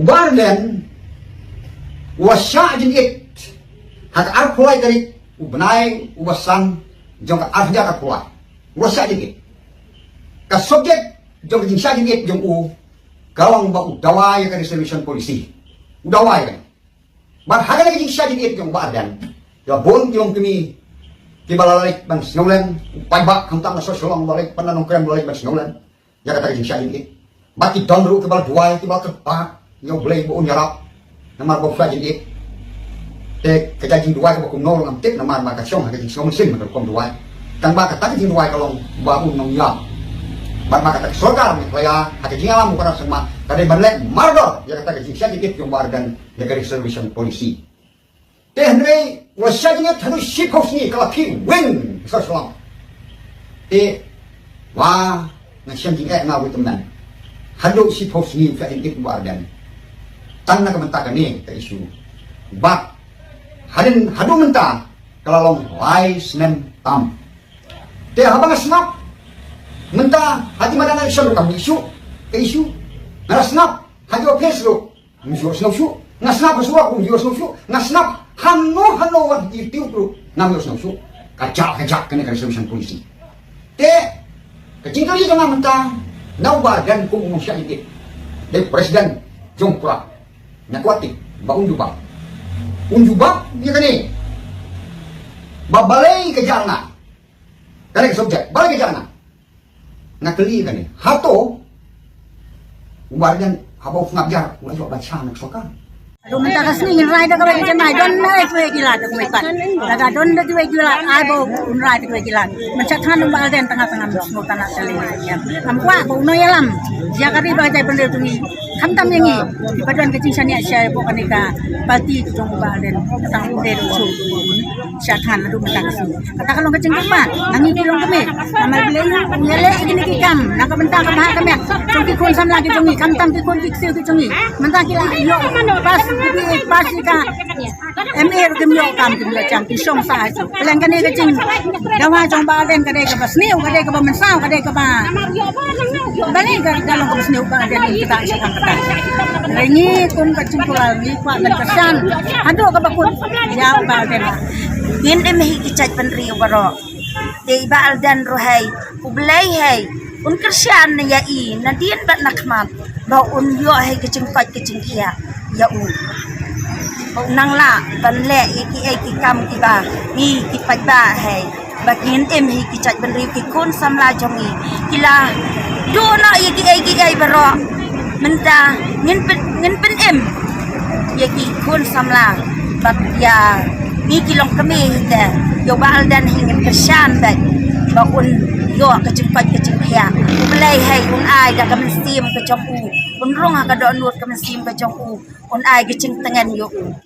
Ubarden wasya jin it hak arkulai dari ubenai ubasan jong arja arkulai wasya jin it ka subjek jong jin sya jin it jong gawang ba udawai ka resolution policy udawai kan bar haga lagi jin sya jin it jong barden ya bon jong kami kibalalik ban snowland paibak kantang sosolong balik pananong krem balik ban snowland ya kata jin sya jin it baki dondru kibal duai kibal kepak yang boleh buun yarap namar bo fa jin te kajajing duai ko kum nol ngam tip namar ma ka chong ha ka jing som sin ma kom duai tang ba ka ta jing duai kalong ba un nong ya ba ma ka ta sorgar mi playa ha ka jing alam ko sama ka de banlek mardor ya ka ta jing sya dikit yung bardan ya ka reservation policy te hnrei wasya jing thanu ship house ni kala ki win so so te wa na shem jing na wi teman hadu ship house ni fa dikit bardan tan na kamentakan ni ka isu bak hadin hadu menta kalau lai senen tam te habang snap menta hati madana isu kam isu ke isu na snap hadu facebook isu snap shu na snap suwa ku isu snap shu na snap hanno wa itiu pro na snap shu kacak kene kan solution polisi te kecingkali jangan menta nawa dan ku musyaidi de presiden jongkra nakwati ba unjubak dia kani babalai ke jana kani ke subjek balai ke jana nakeli kani hato ubarjan habau ngajar ulai jo baca nak sokan Aduh, minta kasih ingin rai dah kau macam mana? Don naik kau gila tu mereka. Daga don dah tu gila. Ayo rai tu gila. Macam kan umbal den tengah-tengah semua tanah saling. Nampak kau noyalam. Jika kau baca benda tu ni, khamtam yang ni. Di paduan kecil sana saya bukan nika parti tu jom umbal den tentang udah usul. Syakhan aduh minta kasih. Kata kalau kecil apa? Nangi kilong kami. Nama beli nyale ini kikam. Nak bentar kemah kami. Jom kikun sam lagi jom ni. Khamtam kikun kiksil jom ni. Mentang kila yo pas pas ka MR kemyo kam kemyo jam ti song sa so pelan kane ka jing dawa jong ba den kade ka bas niu kade ka ba mensau kade ka ba balik ka dalong ka bas niu ka den kita isa kan kata ini kun ka cingkulal ni kwa kan kesan ado ka bakut ya ba den din emi kicat penri baro de ba aldan rohai ublai hai un kersian ya i nadien bat nakmat ba un yo hai kecing pat kecing kia ya nang la ban le iki kam ki ba ni ki pat ba hai bakin em hi ki chat ban ri ki kun samla jongi kila do na iki baro menta ngin pen em ya ki kun samla bat ya ni kilong kami te yo ba aldan hingin kesan ba ba un yo kecing pat kecing kia ulai hai un ai da kam sim ke chong unrong ka do nut kam sim ke chong un ai ke cing tengen yo